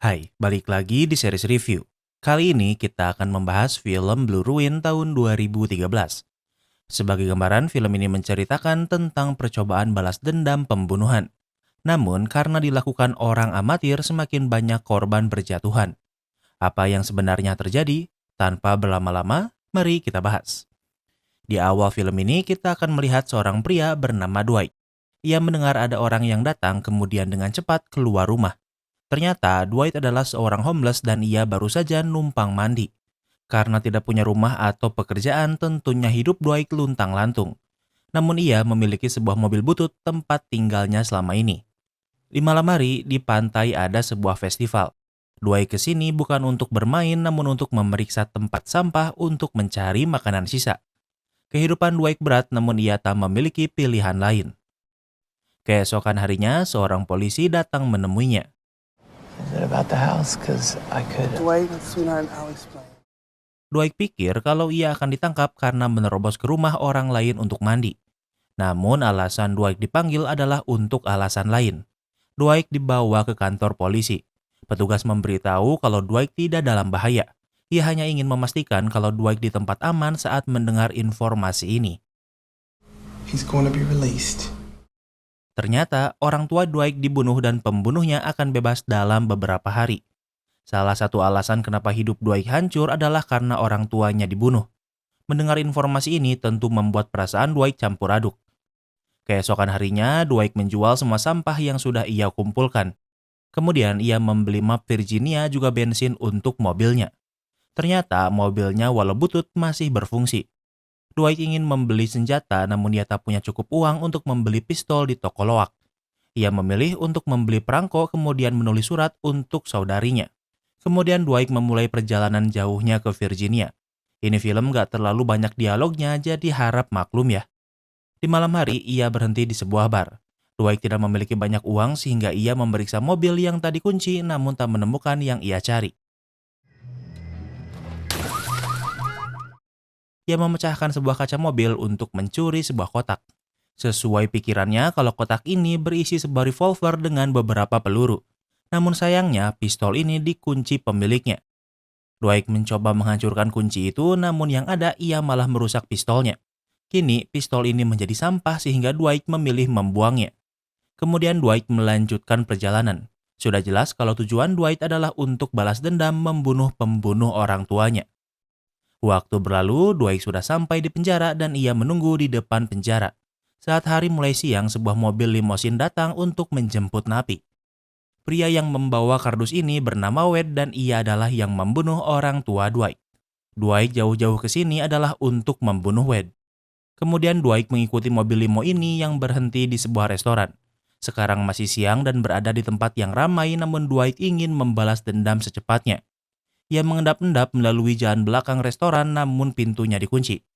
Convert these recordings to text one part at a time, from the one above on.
Hai, balik lagi di series review. Kali ini kita akan membahas film Blue Ruin tahun 2013. Sebagai gambaran, film ini menceritakan tentang percobaan balas dendam pembunuhan. Namun, karena dilakukan orang amatir, semakin banyak korban berjatuhan. Apa yang sebenarnya terjadi? Tanpa berlama-lama, mari kita bahas. Di awal film ini, kita akan melihat seorang pria bernama Dwight. Ia mendengar ada orang yang datang, kemudian dengan cepat keluar rumah. Ternyata Dwight adalah seorang homeless dan ia baru saja numpang mandi. Karena tidak punya rumah atau pekerjaan, tentunya hidup Dwight luntang-lantung. Namun ia memiliki sebuah mobil butut tempat tinggalnya selama ini. Di malam hari, di pantai ada sebuah festival. Dwight kesini bukan untuk bermain, namun untuk memeriksa tempat sampah untuk mencari makanan sisa. Kehidupan Dwight berat, namun ia tak memiliki pilihan lain. Keesokan harinya, seorang polisi datang menemuinya. Is it about the house? Because I could. Dwight, sweetheart, I'll explain. Dwight pikir kalau ia akan ditangkap karena menerobos ke rumah orang lain untuk mandi. Namun alasan Dwight dipanggil adalah untuk alasan lain. Dwight dibawa ke kantor polisi. Petugas memberitahu kalau Dwight tidak dalam bahaya. Ia hanya ingin memastikan kalau Dwight di tempat aman saat mendengar informasi ini. He's going to be released. Ternyata orang tua Dwight dibunuh dan pembunuhnya akan bebas dalam beberapa hari. Salah satu alasan kenapa hidup Dwight hancur adalah karena orang tuanya dibunuh. Mendengar informasi ini tentu membuat perasaan Dwight campur aduk. Keesokan harinya, Dwight menjual semua sampah yang sudah ia kumpulkan. Kemudian ia membeli map Virginia juga bensin untuk mobilnya. Ternyata mobilnya walau butut masih berfungsi. Dwight ingin membeli senjata namun ia tak punya cukup uang untuk membeli pistol di toko loak. Ia memilih untuk membeli perangko kemudian menulis surat untuk saudarinya. Kemudian Dwight memulai perjalanan jauhnya ke Virginia. Ini film gak terlalu banyak dialognya, jadi harap maklum ya. Di malam hari, ia berhenti di sebuah bar. Dwight tidak memiliki banyak uang sehingga ia memeriksa mobil yang tadi kunci namun tak menemukan yang ia cari. Ia memecahkan sebuah kaca mobil untuk mencuri sebuah kotak. Sesuai pikirannya kalau kotak ini berisi sebuah revolver dengan beberapa peluru. Namun sayangnya pistol ini dikunci pemiliknya. Dwight mencoba menghancurkan kunci itu, namun yang ada ia malah merusak pistolnya. Kini pistol ini menjadi sampah sehingga Dwight memilih membuangnya. Kemudian Dwight melanjutkan perjalanan. Sudah jelas kalau tujuan Dwight adalah untuk balas dendam membunuh pembunuh orang tuanya. Waktu berlalu, Dwight sudah sampai di penjara dan ia menunggu di depan penjara. Saat hari mulai siang, sebuah mobil limosin datang untuk menjemput napi. Pria yang membawa kardus ini bernama Wade dan ia adalah yang membunuh orang tua Dwight. Dwight jauh-jauh ke sini adalah untuk membunuh Wade. Kemudian Dwight mengikuti mobil limo ini yang berhenti di sebuah restoran. Sekarang masih siang dan berada di tempat yang ramai, namun Dwight ingin membalas dendam secepatnya. Ia mengendap-endap melalui jalan belakang restoran namun pintunya dikunci.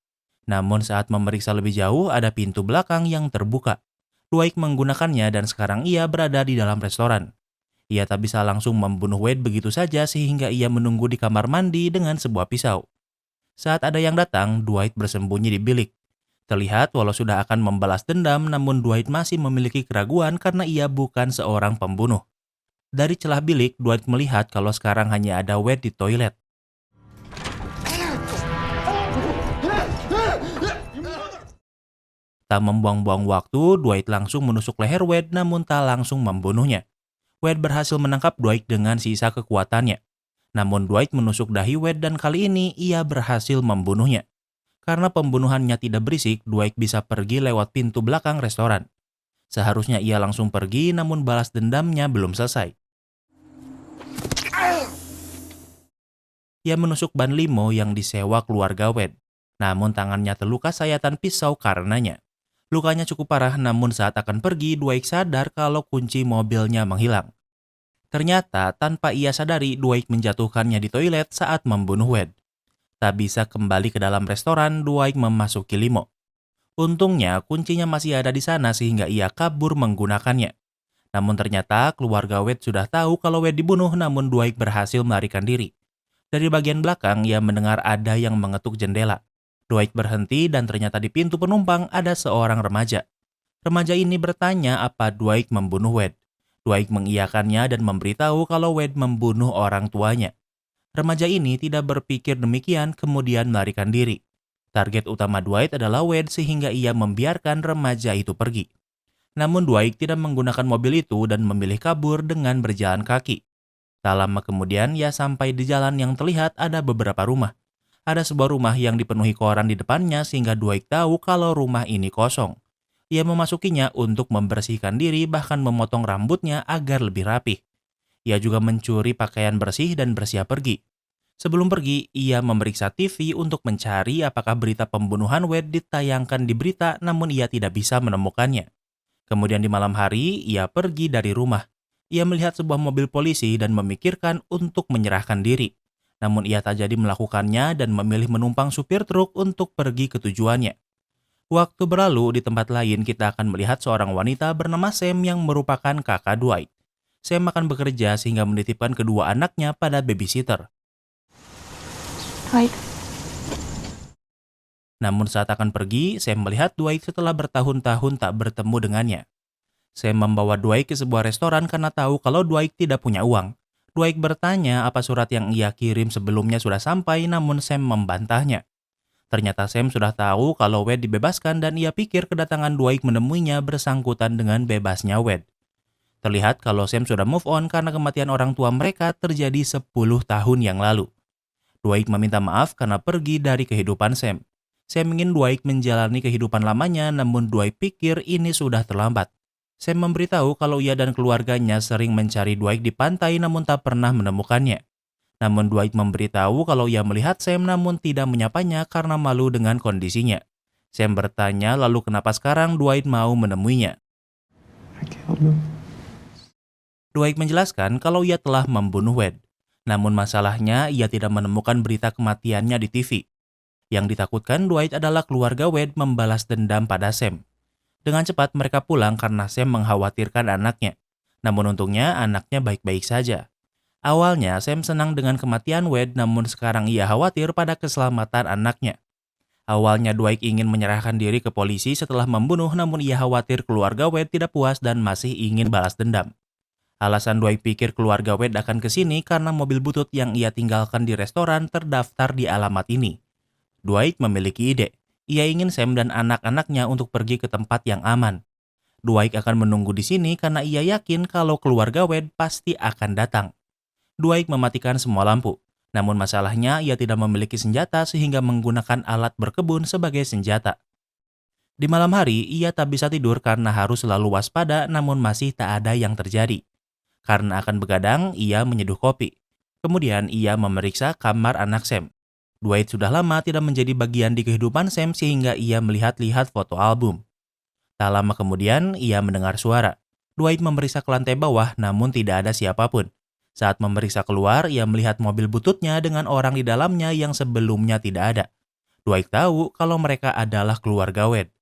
Namun saat memeriksa lebih jauh ada pintu belakang yang terbuka. Dwight menggunakannya dan sekarang ia berada di dalam restoran. Ia tak bisa langsung membunuh Wade begitu saja sehingga ia menunggu di kamar mandi dengan sebuah pisau. Saat ada yang datang, Dwight bersembunyi di bilik. Terlihat walau sudah akan membalas dendam namun Dwight masih memiliki keraguan karena ia bukan seorang pembunuh. Dari celah bilik, Dwight melihat kalau sekarang hanya ada Wade di toilet. Tak membuang-buang waktu, Dwight langsung menusuk leher Wade namun tak langsung membunuhnya. Wade berhasil menangkap Dwight dengan sisa kekuatannya. Namun Dwight menusuk dahi Wade dan kali ini ia berhasil membunuhnya. Karena pembunuhannya tidak berisik, Dwight bisa pergi lewat pintu belakang restoran. Seharusnya ia langsung pergi namun balas dendamnya belum selesai. Ia menusuk ban limo yang disewa keluarga Wade. Namun tangannya terluka sayatan pisau karenanya. Lukanya cukup parah namun saat akan pergi Dwight sadar kalau kunci mobilnya menghilang. Ternyata tanpa ia sadari Dwight menjatuhkannya di toilet saat membunuh Wade. Tak bisa kembali ke dalam restoran, Dwight memasuki limo. Untungnya kuncinya masih ada di sana sehingga ia kabur menggunakannya. Namun ternyata keluarga Wade sudah tahu kalau Wade dibunuh namun Dwight berhasil melarikan diri. Dari bagian belakang, ia mendengar ada yang mengetuk jendela. Dwight berhenti dan ternyata di pintu penumpang ada seorang remaja. Remaja ini bertanya apa Dwight membunuh Wade. Dwight mengiyakannya dan memberitahu kalau Wade membunuh orang tuanya. Remaja ini tidak berpikir demikian kemudian melarikan diri. Target utama Dwight adalah Wade sehingga ia membiarkan remaja itu pergi. Namun Dwight tidak menggunakan mobil itu dan memilih kabur dengan berjalan kaki. Tak lama kemudian ia sampai di jalan yang terlihat ada beberapa rumah. Ada sebuah rumah yang dipenuhi koran di depannya sehingga Dwight tahu kalau rumah ini kosong. Ia memasukinya untuk membersihkan diri bahkan memotong rambutnya agar lebih rapih. Ia juga mencuri pakaian bersih dan bersiap pergi. Sebelum pergi, ia memeriksa TV untuk mencari apakah berita pembunuhan Wade ditayangkan di berita namun ia tidak bisa menemukannya. Kemudian di malam hari, ia pergi dari rumah. Ia melihat sebuah mobil polisi dan memikirkan untuk menyerahkan diri. Namun ia tak jadi melakukannya dan memilih menumpang supir truk untuk pergi ke tujuannya. Waktu berlalu, di tempat lain kita akan melihat seorang wanita bernama Sam yang merupakan kakak Dwight. Sam akan bekerja sehingga menitipkan kedua anaknya pada babysitter. Dwight, Namun saat akan pergi, Sam melihat Dwight setelah bertahun-tahun tak bertemu dengannya. Sam membawa Dwight ke sebuah restoran karena tahu kalau Dwight tidak punya uang. Dwight bertanya apa surat yang ia kirim sebelumnya sudah sampai, namun Sam membantahnya. Ternyata Sam sudah tahu kalau Wade dibebaskan dan ia pikir kedatangan Dwight menemuinya bersangkutan dengan bebasnya Wade. Terlihat kalau Sam sudah move on karena kematian orang tua mereka terjadi 10 tahun yang lalu. Dwight meminta maaf karena pergi dari kehidupan Sam. Sam ingin Dwight menjalani kehidupan lamanya, namun Dwight pikir ini sudah terlambat. Sam memberitahu kalau ia dan keluarganya sering mencari Dwight di pantai namun tak pernah menemukannya. Namun Dwight memberitahu kalau ia melihat Sam namun tidak menyapanya karena malu dengan kondisinya. Sam bertanya lalu kenapa sekarang Dwight mau menemuinya. I killed him. Dwight menjelaskan kalau ia telah membunuh Wade. Namun masalahnya ia tidak menemukan berita kematiannya di TV. Yang ditakutkan Dwight adalah keluarga Wade membalas dendam pada Sam. Dengan cepat mereka pulang karena Sam mengkhawatirkan anaknya. Namun untungnya anaknya baik-baik saja. Awalnya Sam senang dengan kematian Wade namun sekarang ia khawatir pada keselamatan anaknya. Awalnya Dwight ingin menyerahkan diri ke polisi setelah membunuh namun ia khawatir keluarga Wade tidak puas dan masih ingin balas dendam. Alasan Dwight pikir keluarga Wade akan ke sini karena mobil butut yang ia tinggalkan di restoran terdaftar di alamat ini. Dwight memiliki ide. Ia ingin Sam dan anak-anaknya untuk pergi ke tempat yang aman. Dwight akan menunggu di sini karena ia yakin kalau keluarga Wade pasti akan datang. Dwight mematikan semua lampu. Namun masalahnya ia tidak memiliki senjata sehingga menggunakan alat berkebun sebagai senjata. Di malam hari ia tak bisa tidur karena harus selalu waspada namun masih tak ada yang terjadi. Karena akan begadang, ia menyeduh kopi. Kemudian ia memeriksa kamar anak Sam. Dwight sudah lama tidak menjadi bagian di kehidupan Sam sehingga ia melihat-lihat foto album. Tak lama kemudian ia mendengar suara. Dwight memeriksa ke lantai bawah namun tidak ada siapapun. Saat memeriksa keluar, ia melihat mobil bututnya dengan orang di dalamnya yang sebelumnya tidak ada. Dwight tahu kalau mereka adalah keluarga Wade.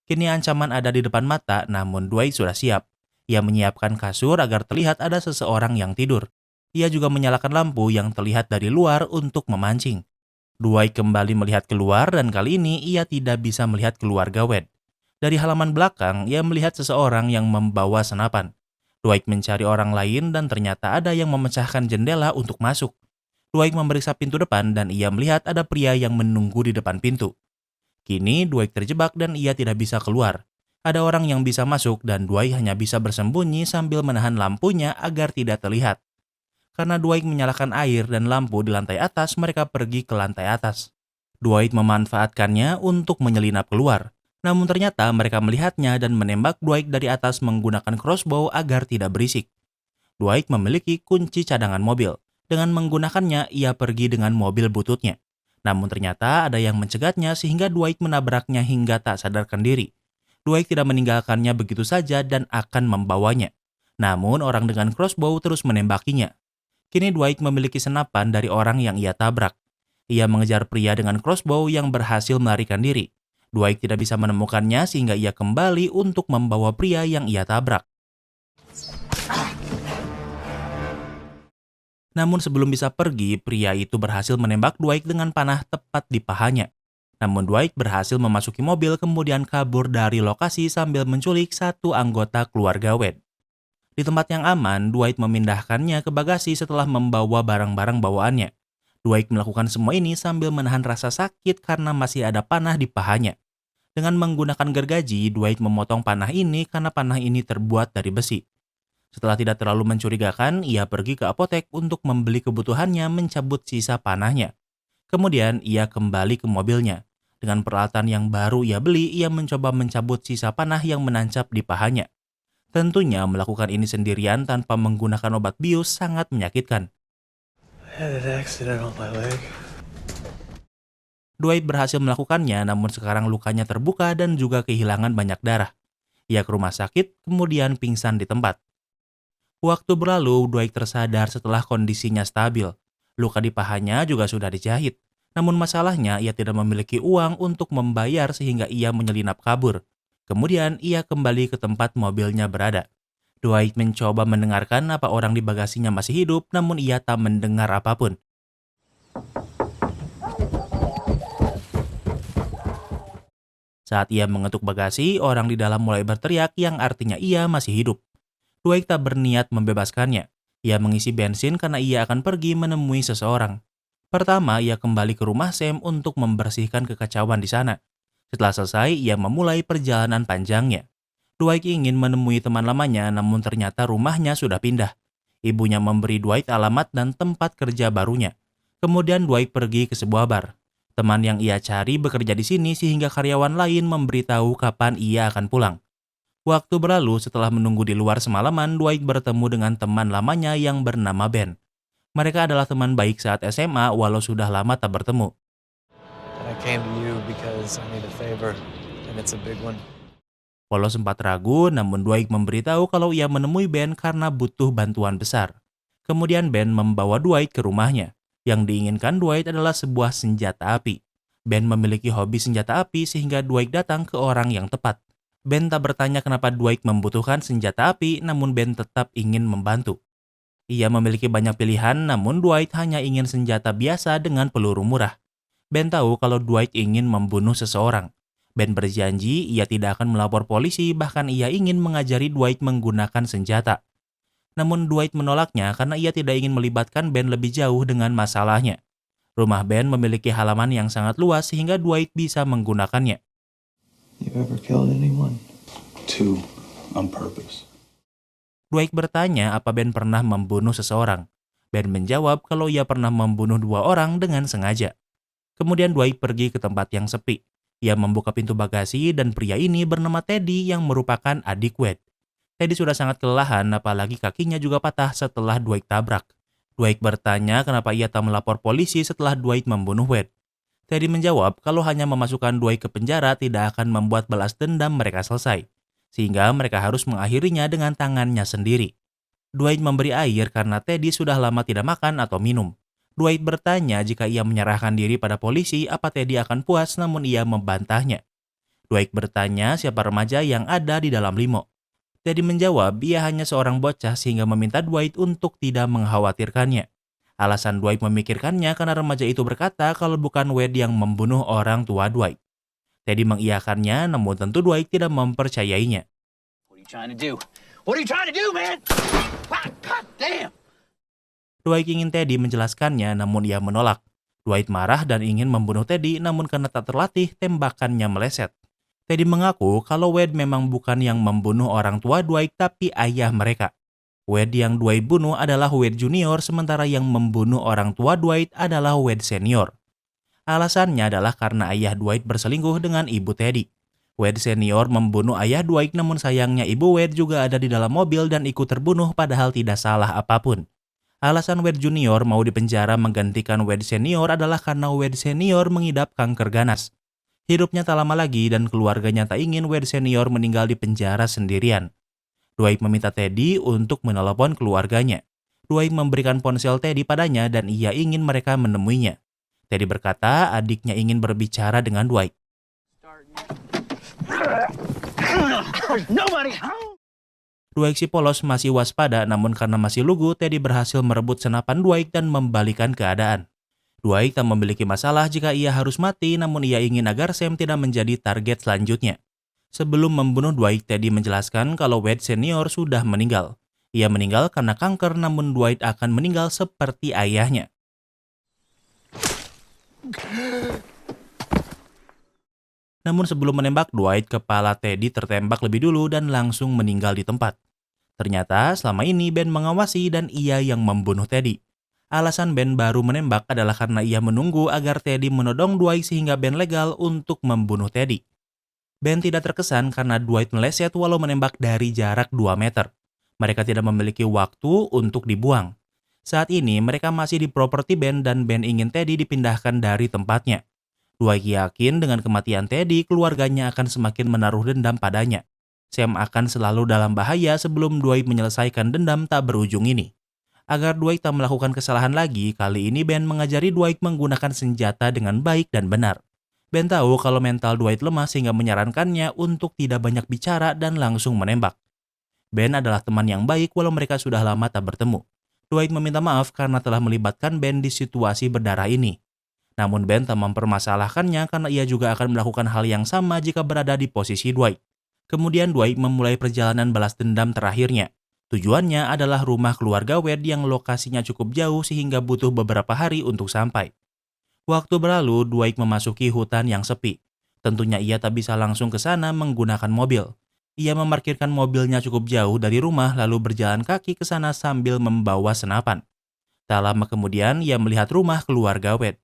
Kini ancaman ada di depan mata namun Dwight sudah siap. Ia menyiapkan kasur agar terlihat ada seseorang yang tidur. Ia juga menyalakan lampu yang terlihat dari luar untuk memancing. Dwight kembali melihat keluar dan kali ini ia tidak bisa melihat keluarga Wade. Dari halaman belakang, ia melihat seseorang yang membawa senapan. Dwight mencari orang lain dan ternyata ada yang memecahkan jendela untuk masuk. Dwight memeriksa pintu depan dan ia melihat ada pria yang menunggu di depan pintu. Kini Dwight terjebak dan ia tidak bisa keluar. Ada orang yang bisa masuk dan Dwight hanya bisa bersembunyi sambil menahan lampunya agar tidak terlihat. Karena Dwight menyalakan air dan lampu di lantai atas, mereka pergi ke lantai atas. Dwight memanfaatkannya untuk menyelinap keluar. Namun ternyata mereka melihatnya dan menembak Dwight dari atas menggunakan crossbow agar tidak berisik. Dwight memiliki kunci cadangan mobil. Dengan menggunakannya, ia pergi dengan mobil bututnya. Namun ternyata ada yang mencegatnya sehingga Dwight menabraknya hingga tak sadarkan diri. Dwight tidak meninggalkannya begitu saja dan akan membawanya. Namun orang dengan crossbow terus menembakinya. Kini Dwight memiliki senapan dari orang yang ia tabrak. Ia mengejar pria dengan crossbow yang berhasil melarikan diri. Dwight tidak bisa menemukannya sehingga ia kembali untuk membawa pria yang ia tabrak. Namun sebelum bisa pergi, pria itu berhasil menembak Dwight dengan panah tepat di pahanya. Namun Dwight berhasil memasuki mobil kemudian kabur dari lokasi sambil menculik satu anggota keluarga Wade. Di tempat yang aman, Dwight memindahkannya ke bagasi setelah membawa barang-barang bawaannya. Dwight melakukan semua ini sambil menahan rasa sakit karena masih ada panah di pahanya. Dengan menggunakan gergaji, Dwight memotong panah ini karena panah ini terbuat dari besi. Setelah tidak terlalu mencurigakan, ia pergi ke apotek untuk membeli kebutuhannya mencabut sisa panahnya. Kemudian ia kembali ke mobilnya. Dengan peralatan yang baru ia beli, ia mencoba mencabut sisa panah yang menancap di pahanya. Tentunya melakukan ini sendirian tanpa menggunakan obat bius sangat menyakitkan. I had an accident on my leg. Dwight berhasil melakukannya, namun sekarang lukanya terbuka dan juga kehilangan banyak darah. Ia ke rumah sakit, kemudian pingsan di tempat. Waktu berlalu, Dwight tersadar setelah kondisinya stabil. Luka di pahanya juga sudah dijahit. Namun masalahnya, ia tidak memiliki uang untuk membayar sehingga ia menyelinap kabur. Kemudian, ia kembali ke tempat mobilnya berada. Dwight mencoba mendengarkan apa orang di bagasinya masih hidup, namun ia tak mendengar apapun. Saat ia mengetuk bagasi, orang di dalam mulai berteriak yang artinya ia masih hidup. Dwight tak berniat membebaskannya. Ia mengisi bensin karena ia akan pergi menemui seseorang. Pertama, ia kembali ke rumah Sam untuk membersihkan kekacauan di sana. Setelah selesai, ia memulai perjalanan panjangnya. Dwight ingin menemui teman lamanya, namun ternyata rumahnya sudah pindah. Ibunya memberi Dwight alamat dan tempat kerja barunya. Kemudian Dwight pergi ke sebuah bar. Teman yang ia cari bekerja di sini sehingga karyawan lain memberitahu kapan ia akan pulang. Waktu berlalu setelah menunggu di luar semalaman, Dwight bertemu dengan teman lamanya yang bernama Ben. Mereka adalah teman baik saat SMA walau sudah lama tak bertemu. And I came to you because I need a favor, and it's a big one. Walau sempat ragu, namun Dwight memberitahu kalau ia menemui Ben karena butuh bantuan besar. Kemudian Ben membawa Dwight ke rumahnya. Yang diinginkan Dwight adalah sebuah senjata api. Ben memiliki hobi senjata api sehingga Dwight datang ke orang yang tepat. Ben tak bertanya kenapa Dwight membutuhkan senjata api, namun Ben tetap ingin membantu. Ia memiliki banyak pilihan, namun Dwight hanya ingin senjata biasa dengan peluru murah. Ben tahu kalau Dwight ingin membunuh seseorang. Ben berjanji ia tidak akan melapor polisi, bahkan ia ingin mengajari Dwight menggunakan senjata. Namun Dwight menolaknya karena ia tidak ingin melibatkan Ben lebih jauh dengan masalahnya. Rumah Ben memiliki halaman yang sangat luas sehingga Dwight bisa menggunakannya. You ever killed anyone? 2 on purpose. Dwight bertanya apa Ben pernah membunuh seseorang. Ben menjawab kalau ia pernah membunuh 2 orang dengan sengaja. Kemudian Dwight pergi ke tempat yang sepi. Ia membuka pintu bagasi dan pria ini bernama Teddy yang merupakan adik Wade. Teddy sudah sangat kelelahan, apalagi kakinya juga patah setelah Dwight tabrak. Dwight bertanya kenapa ia tak melapor polisi setelah Dwight membunuh Wade. Teddy menjawab kalau hanya memasukkan Dwight ke penjara tidak akan membuat balas dendam mereka selesai, sehingga mereka harus mengakhirinya dengan tangannya sendiri. Dwight memberi air karena Teddy sudah lama tidak makan atau minum. Dwight bertanya jika ia menyerahkan diri pada polisi, apa Teddy akan puas, namun ia membantahnya. Dwight bertanya siapa remaja yang ada di dalam limo. Teddy menjawab ia hanya seorang bocah sehingga meminta Dwight untuk tidak mengkhawatirkannya. Alasan Dwight memikirkannya karena remaja itu berkata kalau bukan Wade yang membunuh orang tua Dwight. Teddy mengiyakannya, namun tentu Dwight tidak mempercayainya. What are you trying to do? What are you trying to do, man? God damn! Dwight ingin Teddy menjelaskannya, namun ia menolak. Dwight marah dan ingin membunuh Teddy, namun karena tak terlatih, tembakannya meleset. Teddy mengaku kalau Wade memang bukan yang membunuh orang tua Dwight, tapi ayah mereka. Wade yang Dwight bunuh adalah Wade Junior, sementara yang membunuh orang tua Dwight adalah Wade Senior. Alasannya adalah karena ayah Dwight berselingkuh dengan ibu Teddy. Wade Senior membunuh ayah Dwight, namun sayangnya ibu Wade juga ada di dalam mobil dan ikut terbunuh padahal tidak salah apapun. Alasan Wade Junior mau dipenjara menggantikan Wade Senior adalah karena Wade Senior mengidap kanker ganas. Hidupnya tak lama lagi dan keluarganya tak ingin Wade Senior meninggal di penjara sendirian. Dwight meminta Teddy untuk menelepon keluarganya. Dwight memberikan ponsel Teddy padanya dan ia ingin mereka menemuinya. Teddy berkata adiknya ingin berbicara dengan Dwight. Dwight si polos masih waspada, namun karena masih lugu, Teddy berhasil merebut senapan Dwight dan membalikan keadaan. Dwight tak memiliki masalah jika ia harus mati, namun ia ingin agar Sam tidak menjadi target selanjutnya. Sebelum membunuh Dwight, Teddy menjelaskan kalau Wade Senior sudah meninggal. Ia meninggal karena kanker, namun Dwight akan meninggal seperti ayahnya. Namun sebelum menembak Dwight, kepala Teddy tertembak lebih dulu dan langsung meninggal di tempat. Ternyata selama ini Ben mengawasi dan ia yang membunuh Teddy. Alasan Ben baru menembak adalah karena ia menunggu agar Teddy menodong Dwight sehingga Ben legal untuk membunuh Teddy. Ben tidak terkesan karena Dwight meleset walau menembak dari jarak 2 meter. Mereka tidak memiliki waktu untuk dibuang. Saat ini mereka masih di properti Ben dan Ben ingin Teddy dipindahkan dari tempatnya. Dwight yakin dengan kematian Teddy, keluarganya akan semakin menaruh dendam padanya. Sam akan selalu dalam bahaya sebelum Dwight menyelesaikan dendam tak berujung ini. Agar Dwight tak melakukan kesalahan lagi, kali ini Ben mengajari Dwight menggunakan senjata dengan baik dan benar. Ben tahu kalau mental Dwight lemah sehingga menyarankannya untuk tidak banyak bicara dan langsung menembak. Ben adalah teman yang baik walau mereka sudah lama tak bertemu. Dwight meminta maaf karena telah melibatkan Ben di situasi berdarah ini. Namun Ben tak mempermasalahkannya karena ia juga akan melakukan hal yang sama jika berada di posisi Dwight. Kemudian Dwight memulai perjalanan balas dendam terakhirnya. Tujuannya adalah rumah keluarga Wade yang lokasinya cukup jauh sehingga butuh beberapa hari untuk sampai. Waktu berlalu, Dwight memasuki hutan yang sepi. Tentunya ia tak bisa langsung ke sana menggunakan mobil. Ia memarkirkan mobilnya cukup jauh dari rumah lalu berjalan kaki ke sana sambil membawa senapan. Tak lama kemudian ia melihat rumah keluarga Wade.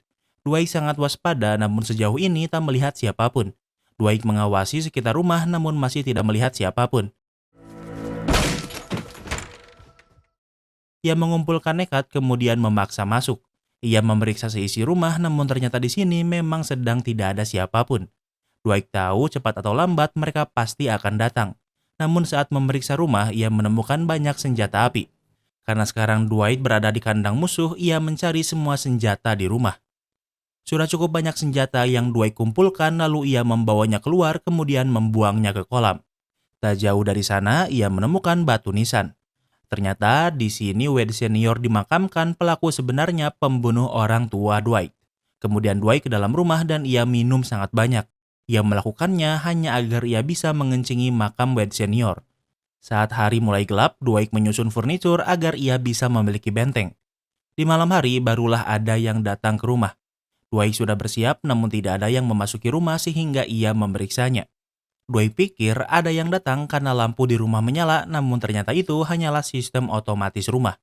Dwight sangat waspada namun sejauh ini tak melihat siapapun. Dwight mengawasi sekitar rumah namun masih tidak melihat siapapun. Ia mengumpulkan nekat kemudian memaksa masuk. Ia memeriksa seisi rumah namun ternyata di sini memang sedang tidak ada siapapun. Dwight tahu cepat atau lambat mereka pasti akan datang. Namun saat memeriksa rumah, ia menemukan banyak senjata api. Karena sekarang Dwight berada di kandang musuh, ia mencari semua senjata di rumah. Sudah cukup banyak senjata yang Dwight kumpulkan lalu ia membawanya keluar kemudian membuangnya ke kolam. Tak jauh dari sana, ia menemukan batu nisan. Ternyata di sini Wade Senior dimakamkan pelaku sebenarnya pembunuh orang tua Dwight. Kemudian Dwight ke dalam rumah dan ia minum sangat banyak. Ia melakukannya hanya agar ia bisa mengencingi makam Wade Senior. Saat hari mulai gelap, Dwight menyusun furnitur agar ia bisa memiliki benteng. Di malam hari barulah ada yang datang ke rumah. Dwight sudah bersiap namun tidak ada yang memasuki rumah sehingga ia memeriksanya. Dwight pikir ada yang datang karena lampu di rumah menyala namun ternyata itu hanyalah sistem otomatis rumah.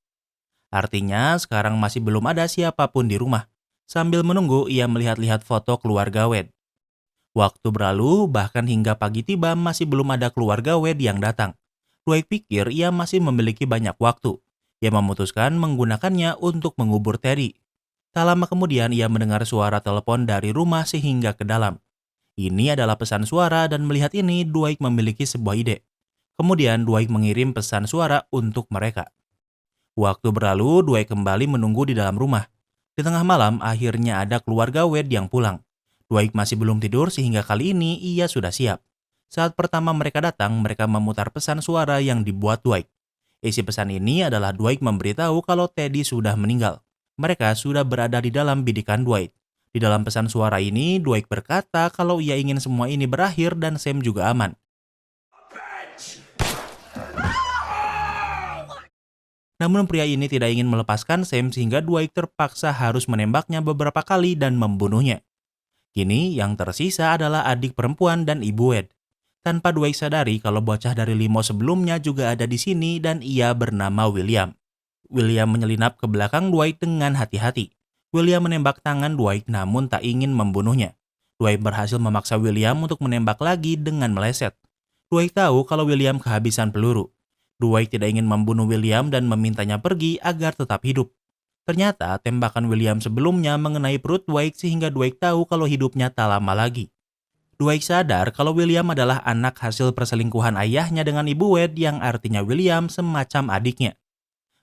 Artinya sekarang masih belum ada siapapun di rumah. Sambil menunggu ia melihat-lihat foto keluarga Wade. Waktu berlalu, bahkan hingga pagi tiba masih belum ada keluarga Wade yang datang. Dwight pikir ia masih memiliki banyak waktu. Ia memutuskan menggunakannya untuk mengubur Teddy. Tak lama kemudian ia mendengar suara telepon dari rumah sehingga ke dalam. Ini adalah pesan suara dan melihat ini Dwight memiliki sebuah ide. Kemudian Dwight mengirim pesan suara untuk mereka. Waktu berlalu, Dwight kembali menunggu di dalam rumah. Di tengah malam akhirnya ada keluarga Wade yang pulang. Dwight masih belum tidur sehingga kali ini ia sudah siap. Saat pertama mereka datang, mereka memutar pesan suara yang dibuat Dwight. Isi pesan ini adalah Dwight memberitahu kalau Teddy sudah meninggal. Mereka sudah berada di dalam bidikan Dwight. Di dalam pesan suara ini, Dwight berkata kalau ia ingin semua ini berakhir dan Sam juga aman. Namun pria ini tidak ingin melepaskan Sam sehingga Dwight terpaksa harus menembaknya beberapa kali dan membunuhnya. Kini yang tersisa adalah adik perempuan dan ibu Wade. Tanpa Dwight sadari kalau bocah dari limo sebelumnya juga ada di sini dan ia bernama William. William menyelinap ke belakang Dwight dengan hati-hati. William menembak tangan Dwight namun tak ingin membunuhnya. Dwight berhasil memaksa William untuk menembak lagi dengan meleset. Dwight tahu kalau William kehabisan peluru. Dwight tidak ingin membunuh William dan memintanya pergi agar tetap hidup. Ternyata tembakan William sebelumnya mengenai perut Dwight sehingga Dwight tahu kalau hidupnya tak lama lagi. Dwight sadar kalau William adalah anak hasil perselingkuhan ayahnya dengan ibu Wade yang artinya William semacam adiknya.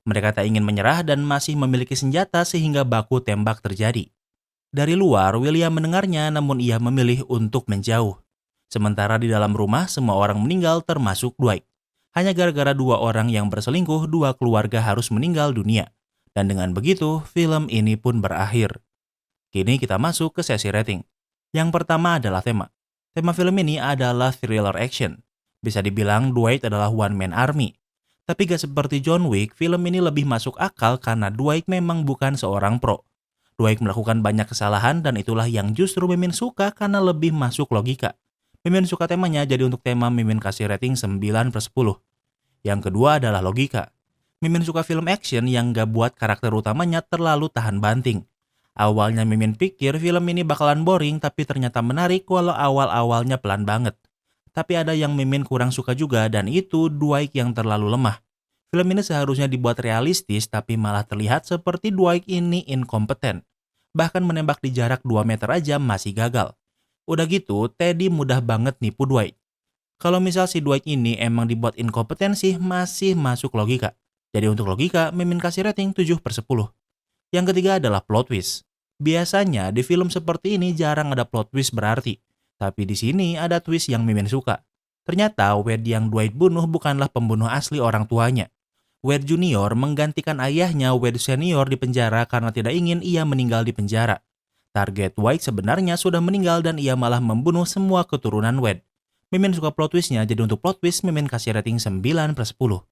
Mereka tak ingin menyerah dan masih memiliki senjata sehingga baku tembak terjadi. Dari luar, William mendengarnya namun ia memilih untuk menjauh. Sementara di dalam rumah semua orang meninggal termasuk Dwight. Hanya gara-gara 2 orang yang berselingkuh, 2 keluarga harus meninggal dunia. Dan dengan begitu, film ini pun berakhir. Kini kita masuk ke sesi rating. Yang pertama adalah tema. Tema film ini adalah thriller action. Bisa dibilang Dwight adalah one man army. Tapi gak seperti John Wick, film ini lebih masuk akal karena Dwight memang bukan seorang pro. Dwight melakukan banyak kesalahan dan itulah yang justru Mimin suka karena lebih masuk logika. Mimin suka temanya, jadi untuk tema Mimin kasih rating 9/10. Yang kedua adalah logika. Mimin suka film action yang gak buat karakter utamanya terlalu tahan banting. Awalnya Mimin pikir film ini bakalan boring tapi ternyata menarik walau awal-awalnya pelan banget. Tapi ada yang Mimin kurang suka juga dan itu Dwight yang terlalu lemah. Film ini seharusnya dibuat realistis tapi malah terlihat seperti Dwight ini inkompeten. Bahkan menembak di jarak 2 meter aja masih gagal. Udah gitu, Teddy mudah banget nipu Dwight. Kalau misal si Dwight ini emang dibuat inkompeten sih masih masuk logika. Jadi untuk logika, Mimin kasih rating 7/10. Yang ketiga adalah plot twist. Biasanya di film seperti ini jarang ada plot twist berarti. Tapi di sini ada twist yang Mimin suka. Ternyata Wade yang Dwight bunuh bukanlah pembunuh asli orang tuanya. Wade Junior menggantikan ayahnya Wade Senior di penjara karena tidak ingin ia meninggal di penjara. Target Dwight sebenarnya sudah meninggal dan ia malah membunuh semua keturunan Wade. Mimin suka plot twistnya, jadi untuk plot twist Mimin kasih rating 9/10.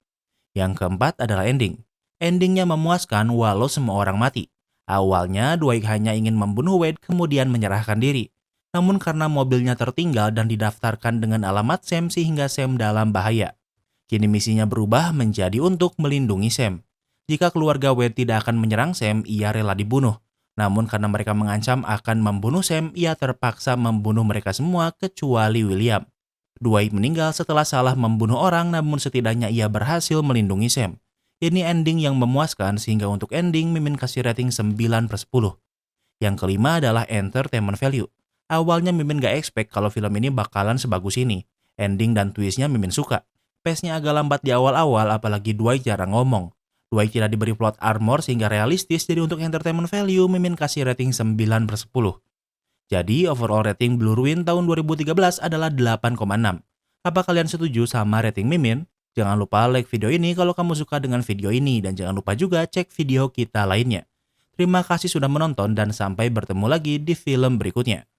Yang keempat adalah ending. Endingnya memuaskan walau semua orang mati. Awalnya Dwight hanya ingin membunuh Wade kemudian menyerahkan diri. Namun karena mobilnya tertinggal dan didaftarkan dengan alamat Sam sehingga Sam dalam bahaya. Kini misinya berubah menjadi untuk melindungi Sam. Jika keluarga Wade tidak akan menyerang Sam, ia rela dibunuh. Namun karena mereka mengancam akan membunuh Sam, ia terpaksa membunuh mereka semua kecuali William. Dwight meninggal setelah salah membunuh orang, namun setidaknya ia berhasil melindungi Sam. Ini ending yang memuaskan sehingga untuk ending Mimin kasih rating 9/10. Yang kelima adalah entertainment value. Awalnya Mimin gak expect kalau film ini bakalan sebagus ini. Ending dan twistnya Mimin suka. Pace-nya agak lambat di awal-awal apalagi Dwight jarang ngomong. Dwight tidak diberi plot armor sehingga realistis, jadi untuk entertainment value Mimin kasih rating 9/10. Jadi overall rating Blue Ruin tahun 2013 adalah 8,6. Apa kalian setuju sama rating Mimin? Jangan lupa like video ini kalau kamu suka dengan video ini dan jangan lupa juga cek video kita lainnya. Terima kasih sudah menonton dan sampai bertemu lagi di film berikutnya.